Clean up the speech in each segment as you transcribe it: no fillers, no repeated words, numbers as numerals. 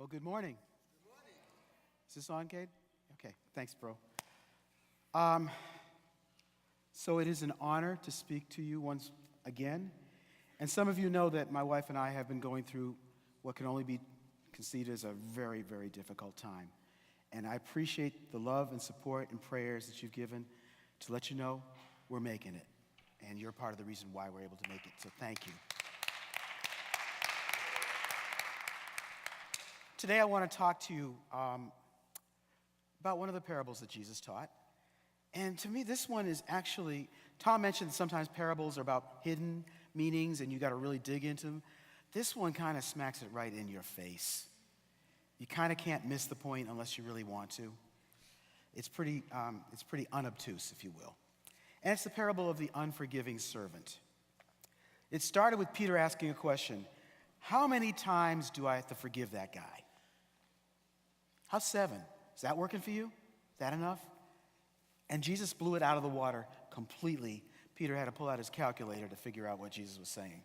Well, good morning. Good morning. Is this on, Cade? Okay, thanks, bro. So it is an honor to speak to you once again. And some of you know that my wife and I have been going through what can only be conceived as a very, very difficult time. And I appreciate the love and support and prayers that you've given to let you know we're making it. And you're part of the reason why we're able to make it. So thank you. Today I want to talk to you about one of the parables that Jesus taught. And to me, this one is actually, Tom mentioned sometimes parables are about hidden meanings and you got to really dig into them. This one kind of smacks it right in your face. You kind of can't miss the point unless you really want to. It's pretty unobtuse, if you will. And it's the parable of the unforgiving servant. It started with Peter asking a question: how many times do I have to forgive that guy? How's 7? Is that working for you? Is that enough? And Jesus blew it out of the water completely. Peter had to pull out his calculator to figure out what Jesus was saying.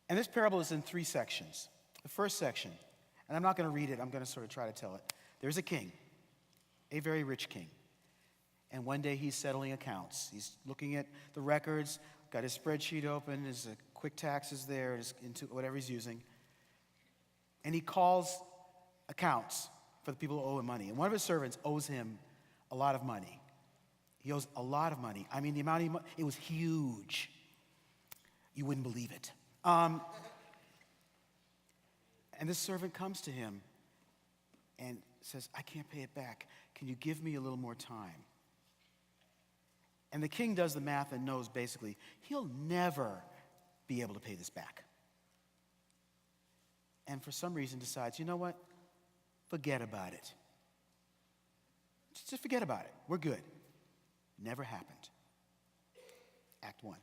And this parable is in 3 sections. The first section, and I'm not going to read it, I'm going to sort of try to tell it. There's a king, a very rich king. And one day he's settling accounts. He's looking at the records, got his spreadsheet open, his quick taxes there, into whatever he's using. And he calls accounts for the people who owe him money. And one of his servants owes him a lot of money. He owes a lot of money. I mean, the amount of money, it was huge. You wouldn't believe it. And this servant comes to him and says, I can't pay it back. Can you give me a little more time? And the king does the math and knows basically he'll never be able to pay this back. And for some reason decides, you know what? Forget about it. Just forget about it. We're good. Never happened. Act 1.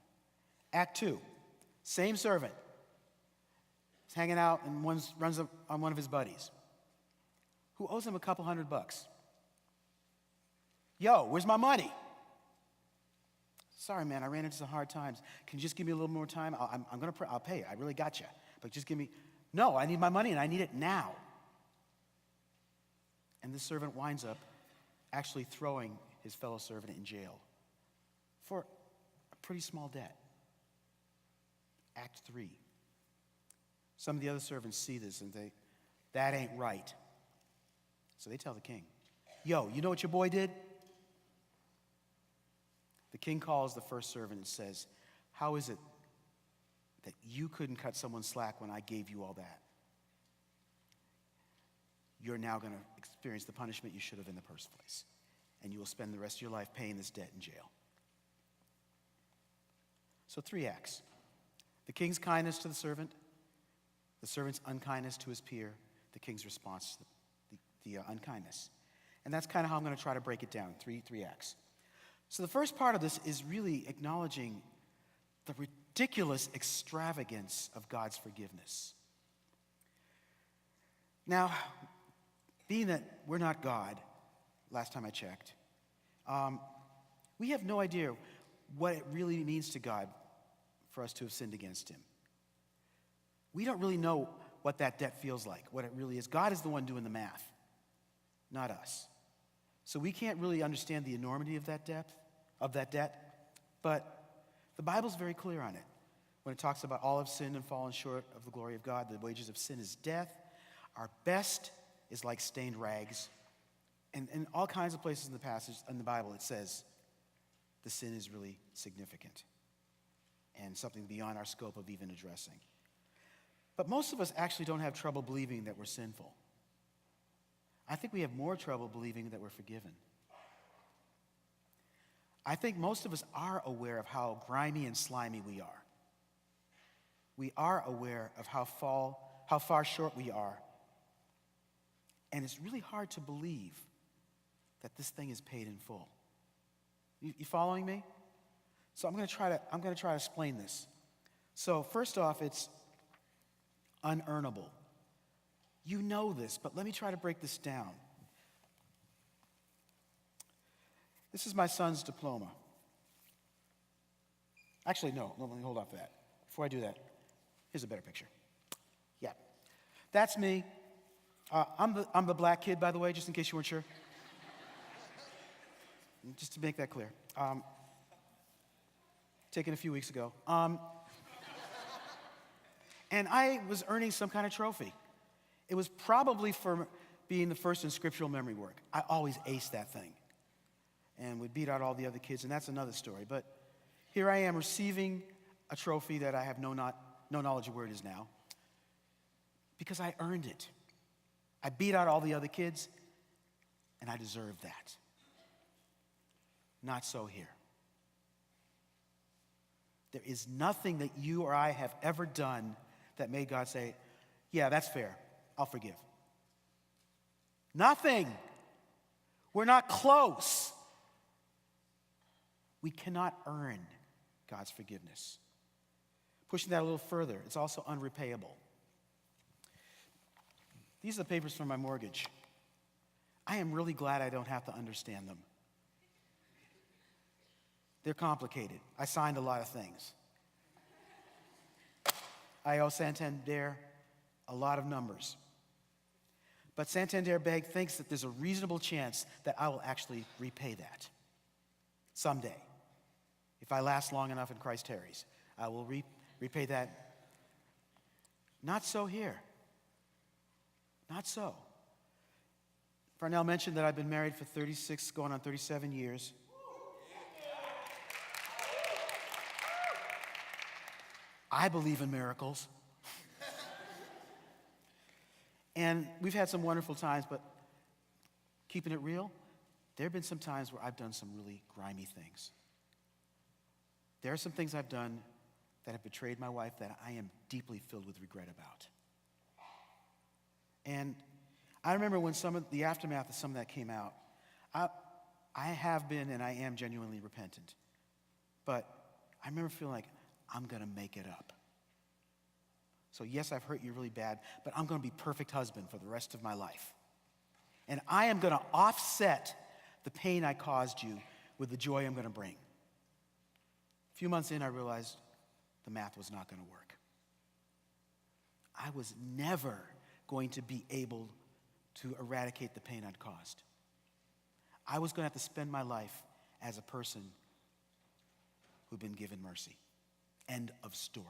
Act 2. Same servant. He's hanging out and runs up on one of his buddies who owes him a couple $100. Yo, where's my money? Sorry, man, I ran into some hard times. Can you just give me a little more time? I'll pay it. I really got you. But just give me. No, I need my money and I need it now. And this servant winds up actually throwing his fellow servant in jail for a pretty small debt. Act 3. Some of the other servants see this and that ain't right. So they tell the king, yo, you know what your boy did? The king calls the first servant and says, how is it that you couldn't cut someone slack when I gave you all that? You're now going to experience the punishment you should have in the first place. And you will spend the rest of your life paying this debt in jail. So 3 acts. The king's kindness to the servant's unkindness to his peer, the king's response to the unkindness. And that's kind of how I'm going to try to break it down, 3 acts. So the first part of this is really acknowledging the ridiculous extravagance of God's forgiveness. Now, being that we're not God, last time I checked, we have no idea what it really means to God for us to have sinned against him. We don't really know what that debt feels like, what it really is. God is the one doing the math, not us. So we can't really understand the enormity of that debt, but the Bible's very clear on it. When it talks about all have sinned and fallen short of the glory of God, the wages of sin is death. Our best is like stained rags. And in all kinds of places in the passage in the Bible, it says the sin is really significant and something beyond our scope of even addressing. But most of us actually don't have trouble believing that we're sinful. I think we have more trouble believing that we're forgiven. I think most of us are aware of how grimy and slimy we are. We are aware of how far short we are. And it's really hard to believe that this thing is paid in full. You following me? So I'm going to try to explain this. So first off, it's unearnable. You know this, but let me try to break this down. This is my son's diploma. Actually, no, let me hold off that. Before I do that, here's a better picture. Yeah. That's me. I'm the black kid, by the way, just in case you weren't sure. Just to make that clear. Taken a few weeks ago. And I was earning some kind of trophy. It was probably for being the first in scriptural memory work. I always aced that thing. And would beat out all the other kids, and that's another story. But here I am receiving a trophy that I have no knowledge of where it is now, because I earned it. I beat out all the other kids, and I deserve that. Not so here. There is nothing that you or I have ever done that made God say, yeah, that's fair, I'll forgive. Nothing. We're not close. We cannot earn God's forgiveness. Pushing that a little further, it's also unrepayable. These are the papers for my mortgage. I am really glad I don't have to understand them. They're complicated. I signed a lot of things. I owe Santander a lot of numbers. But Santander Bank thinks that there's a reasonable chance that I will actually repay that someday. If I last long enough and Christ tarries, I will repay that. Not so here. Not so. Farnell mentioned that I've been married for 36, going on 37 years. I believe in miracles. And we've had some wonderful times, but keeping it real, there have been some times where I've done some really grimy things. There are some things I've done that have betrayed my wife that I am deeply filled with regret about. And I remember when some of the aftermath of some of that came out, I have been and I am genuinely repentant. But I remember feeling like, I'm going to make it up. So yes, I've hurt you really bad, but I'm going to be perfect husband for the rest of my life. And I am going to offset the pain I caused you with the joy I'm going to bring. A few months in, I realized the math was not going to work. I was never going to be able to eradicate the pain I'd caused. I was going to have to spend my life as a person who'd been given mercy. End of story.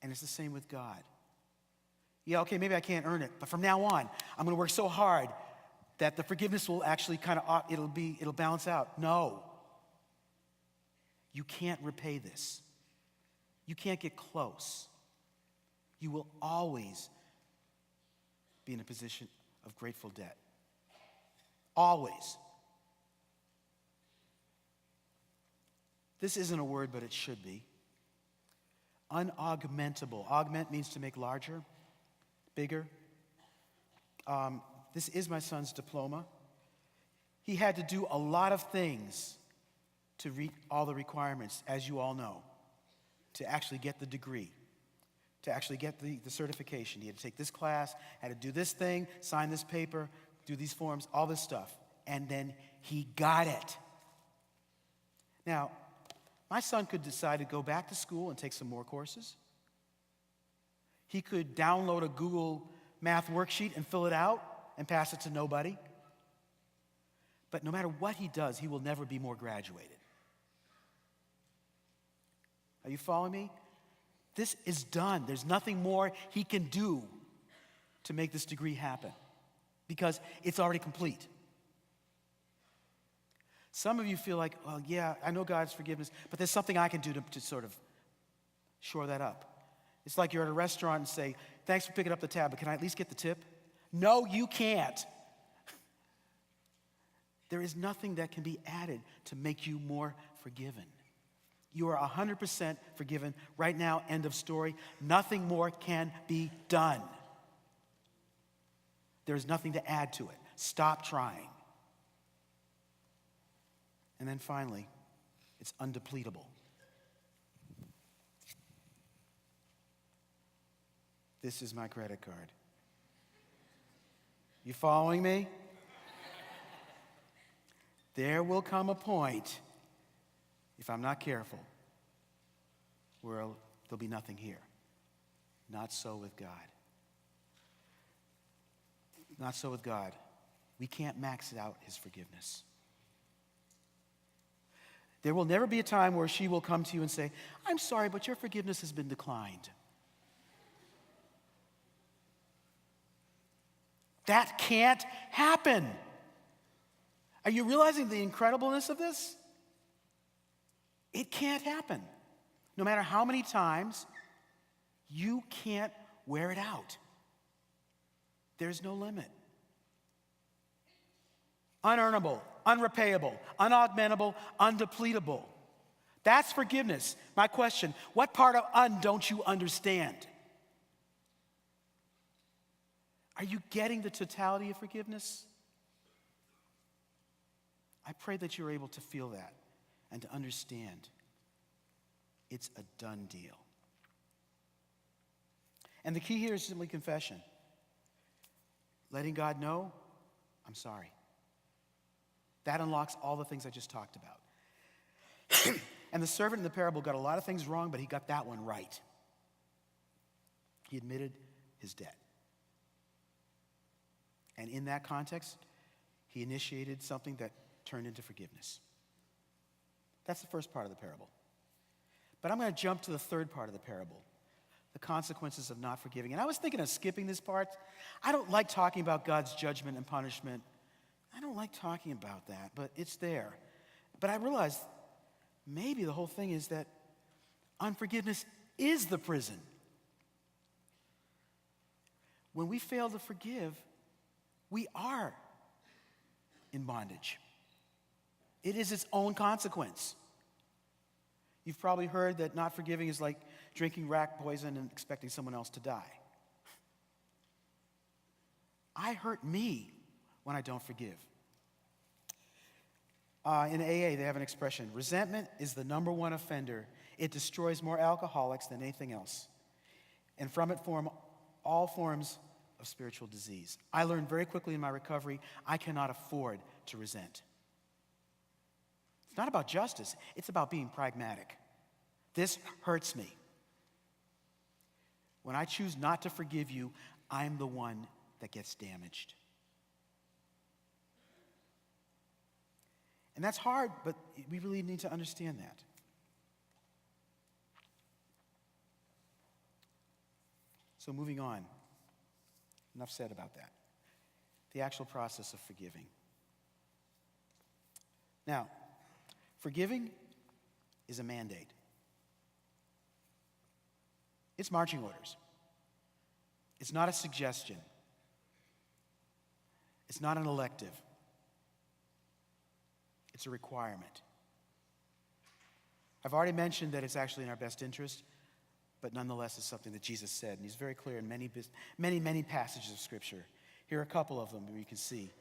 And it's the same with God. Yeah, okay, maybe I can't earn it, but from now on, I'm going to work so hard that the forgiveness will actually it'll balance out. No. You can't repay this. You can't get close. You will always be in a position of grateful debt. Always. This isn't a word, but it should be. Unaugmentable. Augment means to make larger, bigger. This is my son's diploma. He had to do a lot of things to reach all the requirements, as you all know, to actually get the degree, to actually get the certification. He had to take this class, had to do this thing, sign this paper, do these forms, all this stuff. And then he got it. Now, my son could decide to go back to school and take some more courses. He could download a Google Math worksheet and fill it out and pass it to nobody. But no matter what he does, he will never be more graduated. Are you following me? This is done. There's nothing more he can do to make this degree happen because it's already complete. Some of you feel like, well, yeah, I know God's forgiveness, but there's something I can do to sort of shore that up. It's like you're at a restaurant and say, thanks for picking up the tab, but can I at least get the tip? No, you can't. There is nothing that can be added to make you more forgiven. You are 100% forgiven right now, end of story. Nothing more can be done. There is nothing to add to it. Stop trying. And then finally, it's undepletable. This is my credit card. You following me? There will come a point, if I'm not careful, where there'll be nothing here. Not so with God. Not so with God. We can't max out his forgiveness. There will never be a time where she will come to you and say, I'm sorry, but your forgiveness has been declined. That can't happen. Are you realizing the incredibleness of this? It can't happen. No matter how many times, you can't wear it out. There's no limit. Unearnable, unrepayable, unaugmentable, undepletable. That's forgiveness. My question, what part of don't you understand? Are you getting the totality of forgiveness? I pray that you're able to feel that and to understand it's a done deal. And the key here is simply confession. Letting God know, I'm sorry. That unlocks all the things I just talked about. And the servant in the parable got a lot of things wrong, but he got that one right. He admitted his debt. And in that context, he initiated something that turned into forgiveness. That's the first part of the parable. But I'm going to jump to the third part of the parable, the consequences of not forgiving. And I was thinking of skipping this part. I don't like talking about God's judgment and punishment. I don't like talking about that, but it's there. But I realized maybe the whole thing is that unforgiveness is the prison. When we fail to forgive, we are in bondage. It is its own consequence. You've probably heard that not forgiving is like drinking rat poison and expecting someone else to die. I hurt me when I don't forgive. In AA, they have an expression, resentment is the number one offender. It destroys more alcoholics than anything else. And from it form all forms of spiritual disease. I learned very quickly in my recovery, I cannot afford to resent. It's not about justice. It's about being pragmatic. This hurts me. When I choose not to forgive you, I'm the one that gets damaged. And that's hard, but we really need to understand that. So moving on. Enough said about that. The actual process of forgiving. Now, forgiving is a mandate. It's marching orders. It's not a suggestion. It's not an elective. It's a requirement. I've already mentioned that it's actually in our best interest, but nonetheless it's something that Jesus said, and he's very clear in many passages of Scripture. Here are a couple of them where you can see.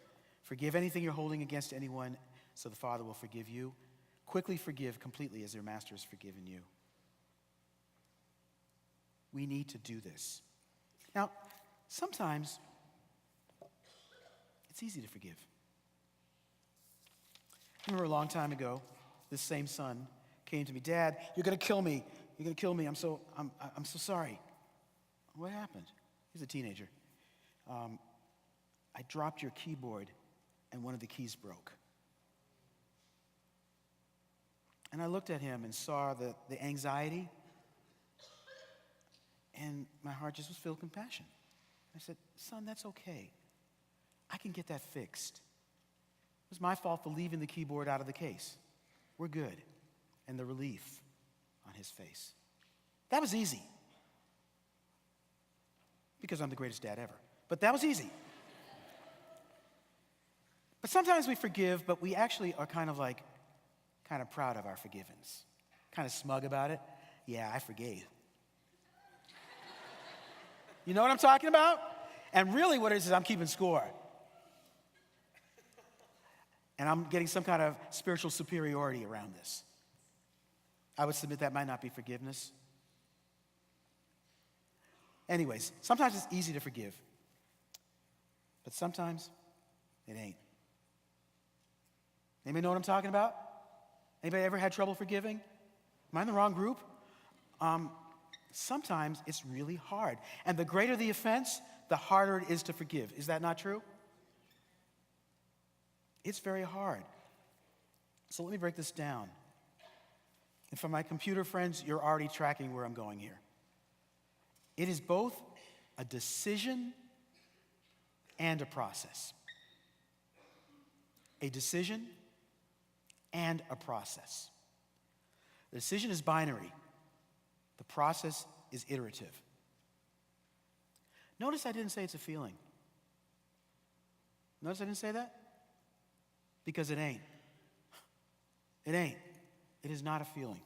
Forgive anything you're holding against anyone, so the Father will forgive you. Quickly forgive completely as your Master has forgiven you. We need to do this. Now, sometimes it's easy to forgive. I remember a long time ago, this same son came to me, Dad, you're going to kill me. You're going to kill me. I'm so sorry. What happened? He's a teenager. I dropped your keyboard and one of the keys broke. And I looked at him and saw the anxiety, and my heart just was filled with compassion. I said, son, that's okay. I can get that fixed. It was my fault for leaving the keyboard out of the case. We're good. And the relief on his face. That was easy. Because I'm the greatest dad ever. But that was easy. But sometimes we forgive, but we actually are kind of proud of our forgivens. Kind of smug about it. Yeah, I forgave. You know what I'm talking about? And really what it is I'm keeping score. And I'm getting some kind of spiritual superiority around this. I would submit that might not be forgiveness. Anyways, sometimes it's easy to forgive. But sometimes it ain't. Anybody know what I'm talking about? Anybody ever had trouble forgiving? Am I in the wrong group? Sometimes it's really hard. And the greater the offense, the harder it is to forgive. Is that not true? It's very hard. So let me break this down. And for my computer friends, you're already tracking where I'm going here. It is both a decision and a process. A decision and a process. The decision is binary. The process is iterative. Notice I didn't say it's a feeling. Notice I didn't say that? Because it ain't. It ain't. It is not a feeling.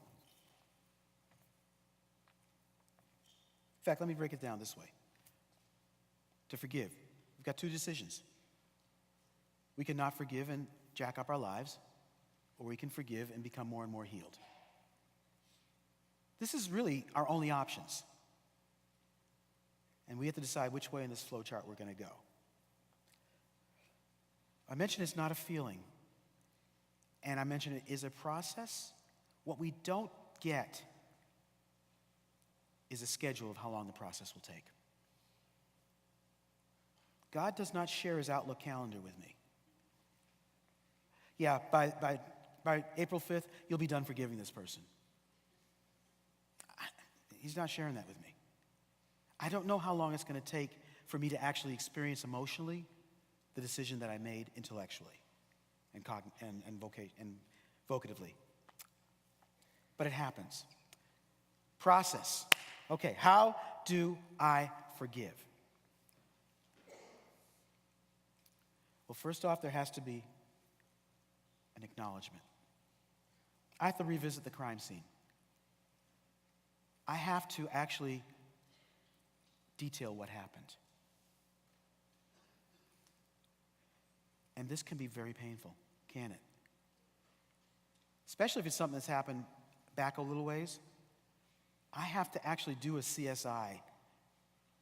In fact, let me break it down this way. To forgive, we've got two decisions. We can not forgive and jack up our lives, or we can forgive and become more and more healed. This is really our only options. And we have to decide which way in this flow chart we're going to go. I mentioned it's not a feeling. And I mentioned it is a process. What we don't get is a schedule of how long the process will take. God does not share his Outlook calendar with me. Yeah, by April 5th, you'll be done forgiving this person. He's not sharing that with me. I don't know how long it's going to take for me to actually experience emotionally the decision that I made intellectually and vocatively. But it happens. Process. Okay, how do I forgive? Well, first off, there has to be an acknowledgement. I have to revisit the crime scene. I have to actually detail what happened. And this can be very painful, can it? Especially if it's something that's happened back a little ways. I have to actually do a CSI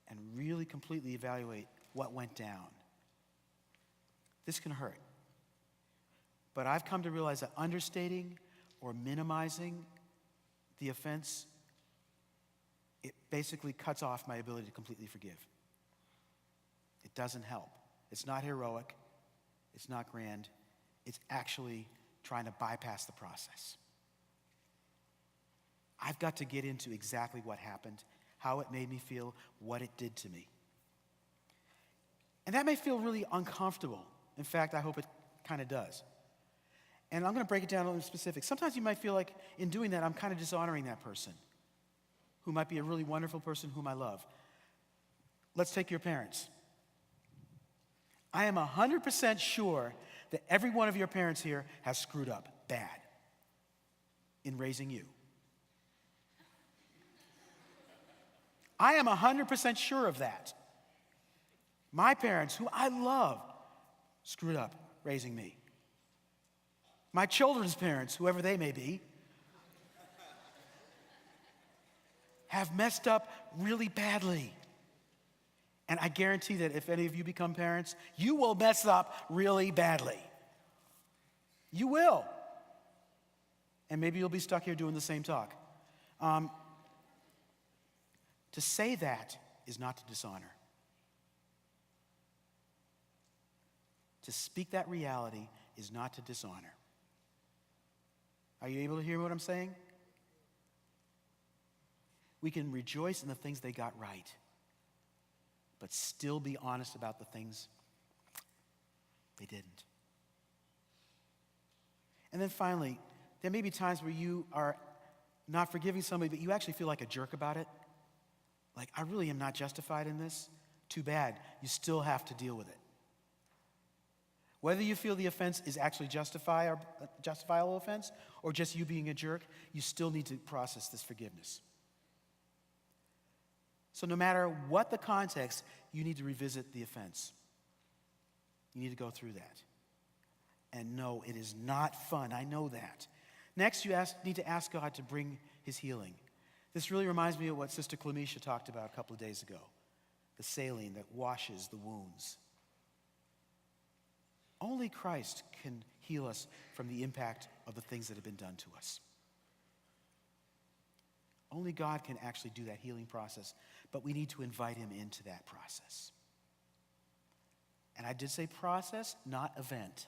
and really completely evaluate what went down. This can hurt. But I've come to realize that understating or minimizing the offense, it basically cuts off my ability to completely forgive. It doesn't help. It's not heroic. It's not grand. It's actually trying to bypass the process. I've got to get into exactly what happened, how it made me feel, what it did to me. And that may feel really uncomfortable. In fact, I hope it kind of does. And I'm going to break it down a little specific. Sometimes you might feel like in doing that, I'm kind of dishonoring that person who might be a really wonderful person whom I love. Let's take your parents. I am 100% sure that every one of your parents here has screwed up bad in raising you. I am 100% sure of that. My parents, who I love, screwed up raising me. My children's parents, whoever they may be, have messed up really badly. And I guarantee that if any of you become parents, you will mess up really badly. You will. And maybe you'll be stuck here doing the same talk. To say that is not to dishonor. To speak that reality is not to dishonor. Are you able to hear what I'm saying? We can rejoice in the things they got right, but still be honest about the things they didn't. And then finally, there may be times where you are not forgiving somebody, but you actually feel like a jerk about it. Like, I really am not justified in this. Too bad. You still have to deal with it. Whether you feel the offense is actually justifiable offense or just you being a jerk, you still need to process this forgiveness. So no matter what the context, you need to revisit the offense. You need to go through that. And no, it is not fun. I know that. Next, you need to ask God to bring his healing. This really reminds me of what Sister Clemisha talked about a couple of days ago. The saline that washes the wounds. Only Christ can heal us from the impact of the things that have been done to us. Only God can actually do that healing process, but we need to invite him into that process. And I did say process, not event.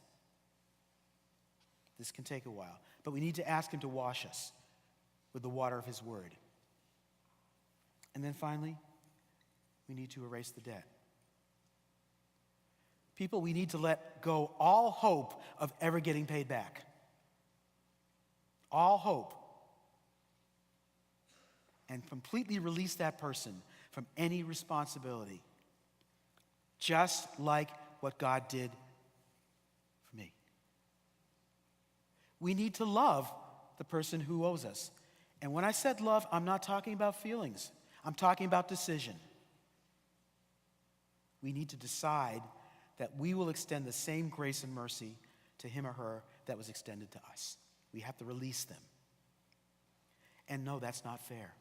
This can take a while. But we need to ask him to wash us with the water of his word. And then finally, we need to erase the debt. People, we need to let go all hope of ever getting paid back. All hope. And completely release that person from any responsibility. Just like what God did for me. We need to love the person who owes us. And when I said love, I'm not talking about feelings. I'm talking about decision. We need to decide that we will extend the same grace and mercy to him or her that was extended to us. We have to release them. And no, that's not fair.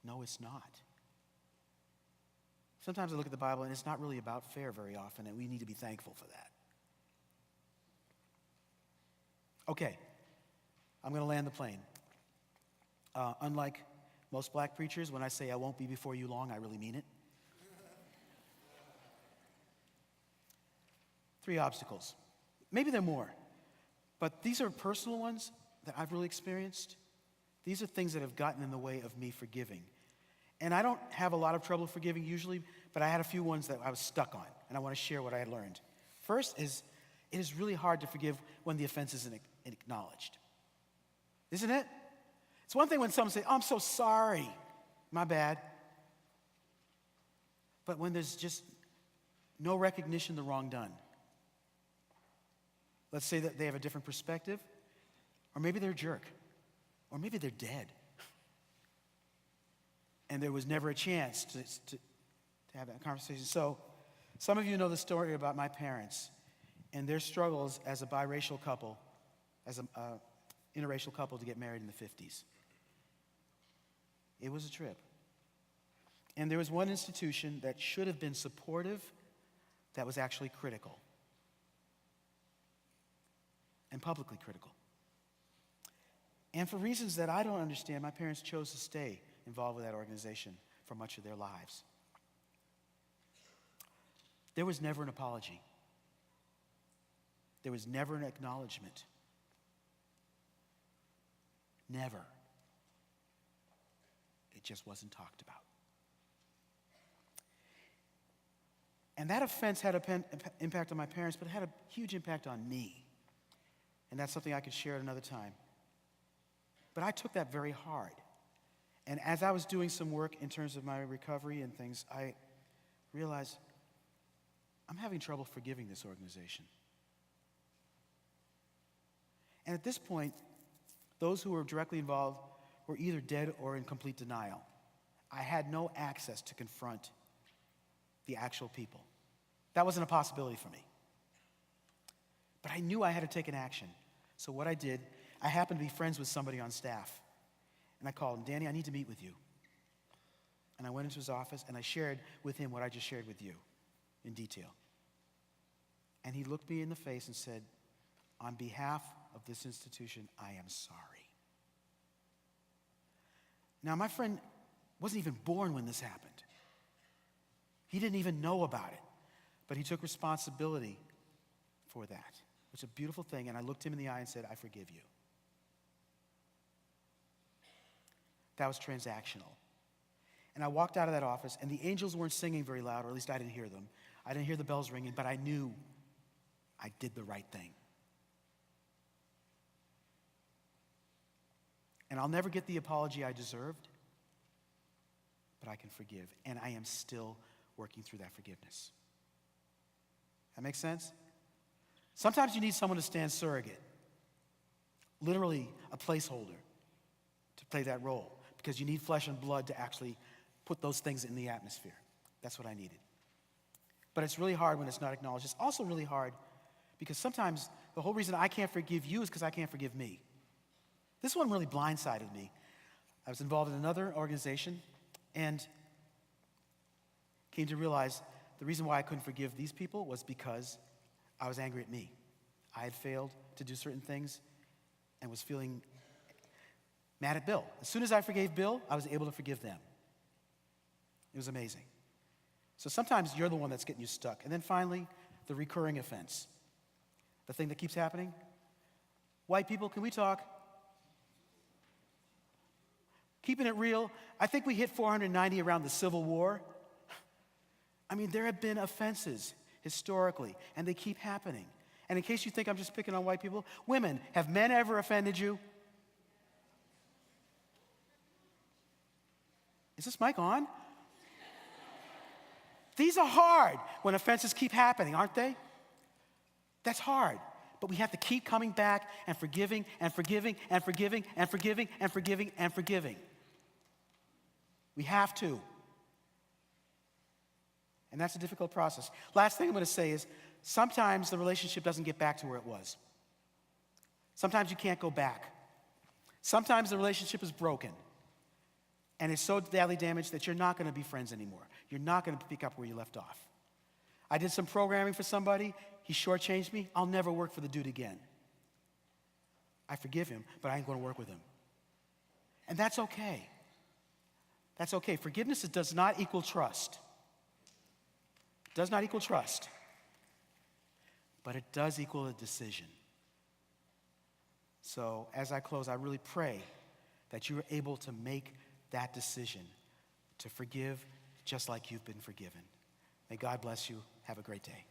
No, it's not. Sometimes I look at the Bible and it's not really about fair very often, and we need to be thankful for that. Okay, I'm going to land the plane. Unlike most black preachers, when I say I won't be before you long, I really mean it. 3 obstacles. Maybe there are more, but these are personal ones that I've really experienced. These are things that have gotten in the way of me forgiving. And I don't have a lot of trouble forgiving usually, but I had a few ones that I was stuck on, and I want to share what I had learned. First is, it is really hard to forgive when the offense isn't acknowledged. Isn't it? It's one thing when someone says, "Oh, I'm so sorry, my bad." But when there's just no recognition of the wrong done. Let's say that they have a different perspective, or maybe they're a jerk, or maybe they're dead. And there was never a chance to have that conversation. So some of you know the story about my parents and their struggles as a biracial couple, as an interracial couple to get married in the 50s. It was a trip. And there was one institution that should have been supportive that was actually critical. And publicly critical. And for reasons that I don't understand, my parents chose to stay involved with that organization for much of their lives. There was never an apology. There was never an acknowledgement. Never. It just wasn't talked about. And that offense had an impact on my parents, but it had a huge impact on me. And that's something I could share at another time. But I took that very hard. And as I was doing some work in terms of my recovery and things, I realized I'm having trouble forgiving this organization. And at this point, those who were directly involved were either dead or in complete denial. I had no access to confront the actual people. That wasn't a possibility for me. But I knew I had to take an action. So what I did, I happened to be friends with somebody on staff. And I called him, "Danny, I need to meet with you." And I went into his office and I shared with him what I just shared with you in detail. And he looked me in the face and said, "On behalf of this institution, I am sorry." Now, my friend wasn't even born when this happened. He didn't even know about it. But he took responsibility for that. It's a beautiful thing. And I looked him in the eye and said, "I forgive you." That was transactional. And I walked out of that office, and the angels weren't singing very loud, or at least I didn't hear them. I didn't hear the bells ringing, but I knew I did the right thing. And I'll never get the apology I deserved, but I can forgive. And I am still working through that forgiveness. That makes sense? Sometimes you need someone to stand surrogate, literally a placeholder to play that role, because you need flesh and blood to actually put those things in the atmosphere. That's what I needed. But it's really hard when it's not acknowledged. It's also really hard because sometimes the whole reason I can't forgive you is because I can't forgive me. This one really blindsided me. I was involved in another organization and came to realize the reason why I couldn't forgive these people was because I was angry at me. I had failed to do certain things and was feeling mad at Bill. As soon as I forgave Bill, I was able to forgive them. It was amazing. So sometimes you're the one that's getting you stuck. And then finally, the recurring offense. The thing that keeps happening. White people, can we talk? Keeping it real, I think we hit 490 around the Civil War. I mean, there have been offenses historically, and they keep happening. And in case you think I'm just picking on white people, women, have men ever offended you? Is this mic on? These are hard when offenses keep happening, aren't they? That's hard. But we have to keep coming back and forgiving and forgiving and forgiving and forgiving and forgiving and forgiving. We have to. And that's a difficult process. Last thing I'm going to say is sometimes the relationship doesn't get back to where it was. Sometimes you can't go back. Sometimes the relationship is broken. And it's so badly damaged that you're not going to be friends anymore. You're not going to pick up where you left off. I did some programming for somebody. He shortchanged me. I'll never work for the dude again. I forgive him, but I ain't going to work with him. And that's okay. That's okay. Forgiveness does not equal trust. It does not equal trust. But it does equal a decision. So as I close, I really pray that you are able to make that decision to forgive just like you've been forgiven. May God bless you. Have a great day.